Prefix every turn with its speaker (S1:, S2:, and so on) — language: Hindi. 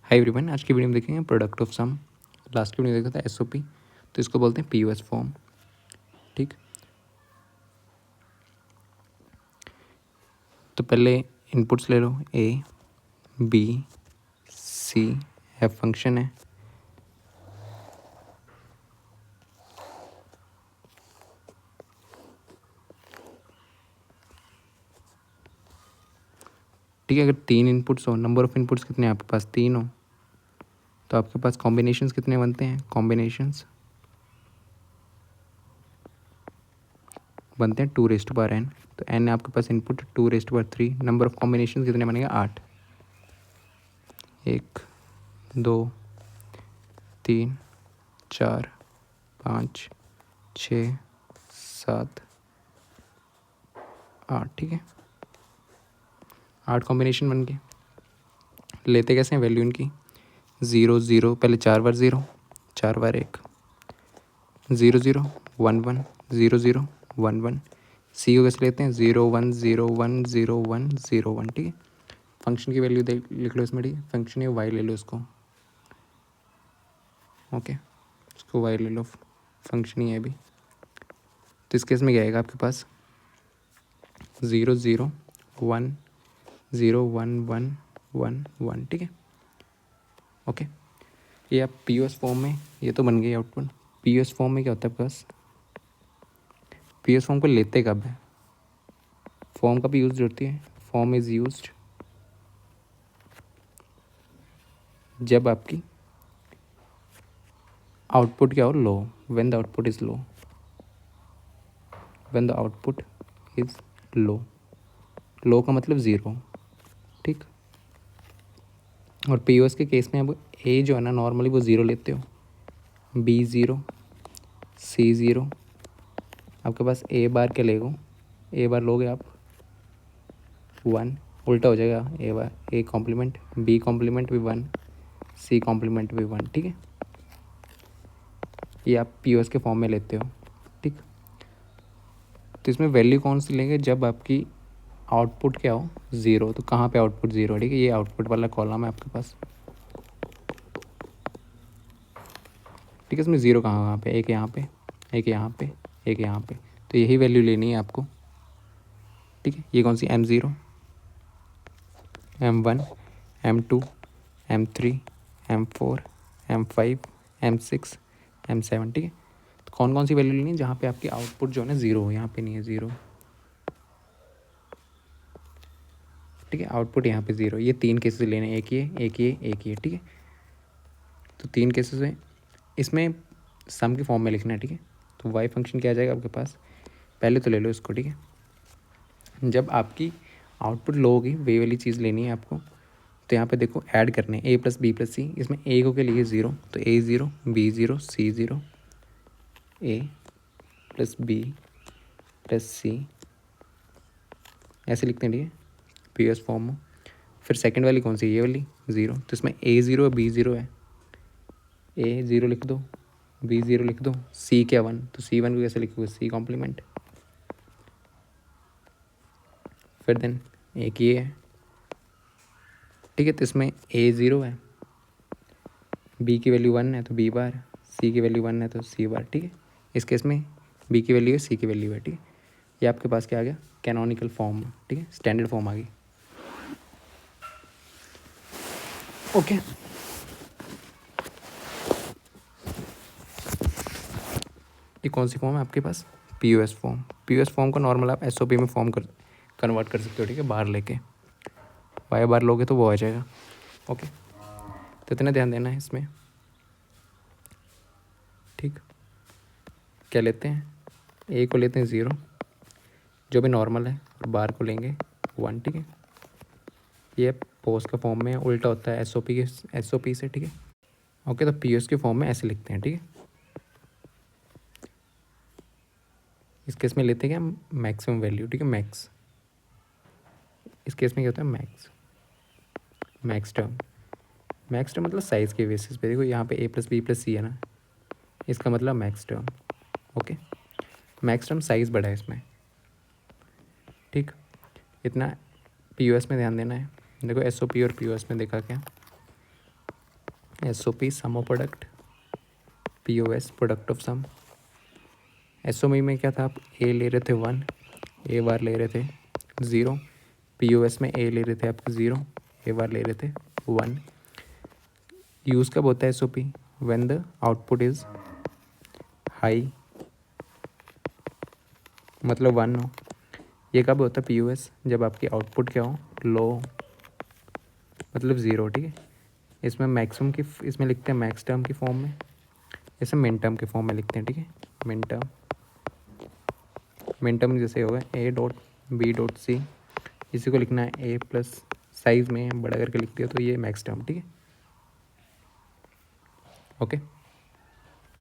S1: हाय एवरीवन, आज की वीडियो में देखेंगे प्रोडक्ट ऑफ सम। लास्ट की वीडियो देखा था एसओपी, तो इसको बोलते हैं पीओएस फॉर्म। ठीक, तो पहले इनपुट्स ले लो, A B C, F function है। ठीक है, अगर तीन इनपुट्स हो, नंबर ऑफ इनपुट्स कितने हैं आपके पास, तीन हो, तो आपके पास कॉम्बिनेशंस कितने बनते हैं, कॉम्बिनेशंस बनते हैं 2n। तो n आपके पास इनपुट 2/3, नंबर ऑफ कॉम्बिनेशन कितने बनेंगे, 8। 1 2 3 4 5 6 7 8। ठीक है, 8 कॉम्बिनेशन बन गए। लेते कैसे हैं वैल्यू इनकी, 0 0, पहले 4 बार 0, 4 बार 1, 0 0 1 1, 0 0 1 1। सी को कैसे लेते हैं, 0 1 0 1 0 1 0 1। ठीक है, फंक्शन की वैल्यू देख लिख लो इसमें। ठीक है, फंक्शन है वाई, ले लो इसको। ओके, इसको वाई ले लो, फंक्शन ही है अभी। तो इस केस में क्या आएगा आपके पास, 0 0 1 0 1 1 1 1। ठीक है, ओके। ये आप पी फॉर्म में, ये तो बन गई आउटपुट। पी फॉर्म में क्या होता है आपके पास, पी फॉर्म को लेते कब है, फॉर्म कब यूज होती है, फॉर्म इज़ यूज्ड जब आपकी आउटपुट क्या हो, low, when the output is low, when the output is low. Low का मतलब ज़ीरो। ठीक, और पी के केस में अब ए जो है ना, नॉर्मली वो ज़ीरो लेते हो, बी ज़ीरो, सी ज़ीरो। आपके पास ए बार क्या लेगो, ए बार लोगे आप 1, उल्टा हो जाएगा, ए बार ए कॉम्प्लीमेंट, बी कॉम्प्लीमेंट भी 1, सी कॉम्प्लीमेंट भी 1। ठीक है, ये आप पी के फॉर्म में लेते हो। ठीक, तो इसमें वैल्यू कौन सी लेंगे, जब आपकी आउटपुट क्या हो, ज़ीरो। तो कहाँ पे आउटपुट ज़ीरो है, ठीक है, ये आउटपुट वाला कॉलम है आपके पास। ठीक है, इसमें ज़ीरो कहाँ कहाँ पे, एक यहाँ पे, एक यहाँ पे, एक यहाँ पे। तो यही वैल्यू लेनी है आपको। ठीक है, ये कौन सी, M0, M1, M2, M3, M4, M5, M6, M7। ठीक है, तो कौन कौन सी वैल्यू लेनी है जहाँ पे आपकी आउटपुट जो है ना ज़ीरो हो, यहाँ पे नहीं है ज़ीरो। ठीक है, आउटपुट यहाँ पे ज़ीरो। ये तीन केसेस लेने, एक ये एक ये एक ये। ठीक है, तो तीन केसेस में इसमें सम के फॉर्म में लिखना है। ठीक है, तो वाई फंक्शन क्या आ जाएगा आपके पास, पहले तो ले लो इसको। ठीक है, जब आपकी आउटपुट लो होगी वही वाली चीज़ लेनी है आपको। तो यहाँ पे देखो ऐड करने, ए प्लस बी प्लस सी। इसमें ए को के लिए ज़ीरो, तो ए zero, be zero, C zero, A plus B plus सी, ऐसे लिखते हैं। ठीक है, पी एस फॉर्म में। फिर सेकंड वाली कौन सी, ये वाली ज़ीरो, तो इसमें ए ज़ीरो है, बी ज़ीरो है, ए ज़ीरो लिख दो, बी ज़ीरो लिख दो, सी क्या 1, तो सी 1 को कैसे लिखोगे, सी कॉम्प्लीमेंट। फिर देन एक ये है। ठीक है, तो इसमें ए ज़ीरो है, बी की वैल्यू 1 है तो बी बार, सी की वैल्यू 1 है तो सी बार। ठीक है, इस केस में बी की वैल्यू है, सी की वैल्यू है। ठीक है, ये आपके पास क्या आ गया, कैनोनिकल फॉर्म। ठीक है, स्टैंडर्ड फॉर्म आ गई। ओके, ये कौन सी फॉर्म है आपके पास, पी फॉर्म। पी फॉर्म को नॉर्मल आप एस में फॉर्म कन्वर्ट कर सकते हो। ठीक है, बाहर लेके, वाई बार लोगे तो वो आ जाएगा। ओके, तो इतना ध्यान देना है इसमें। ठीक, क्या लेते हैं, ए को लेते हैं ज़ीरो जो भी नॉर्मल है, और बार को लेंगे 1। ठीक है, ये पोस्ट का फॉर्म में उल्टा होता है एस से। ठीक है, ओके, तो पी के फॉर्म में ऐसे लिखते हैं। ठीक है, इस केस में लेते हैं क्या, मैक्सिमम वैल्यू। ठीक है, मैक्स, इस केस में क्या होता है, मैक्स टर्म। मैक्स टर्म मतलब साइज़ के बेसिस पे। देखो यहाँ पे ए प्लस बी प्लस सी है ना, इसका मतलब max term. Okay, max term size बड़ा है इसमें। ठीक, इतना पी में ध्यान देना है। देखो एस और पी में देखा क्या, SOP sum of product, POS product of sum. SOP में क्या था, आप A ले रहे थे 1, A बार ले रहे थे 0, POS में A ले रहे थे आपके 0, A बार ले रहे थे 1। यूज़ कब होता है SOP, when the output is high, मतलब 1 हो। ये कब होता है POS, जब आपकी आउटपुट क्या हो, लो, मतलब 0, ठीक है। इसमें मैक्सिमम की, इसमें लिखते हैं मैक्स टर्म की फॉर्म में, इसे मिन टर्म के फॉर्म में लिखते हैं, ठीक है। मिन टर्म जैसे होगा A.B.C, इसी को लिखना है A प्लस साइज में बड़ा करके लिख दिया तो ये मैक्स टर्म, ठीक है। ओके।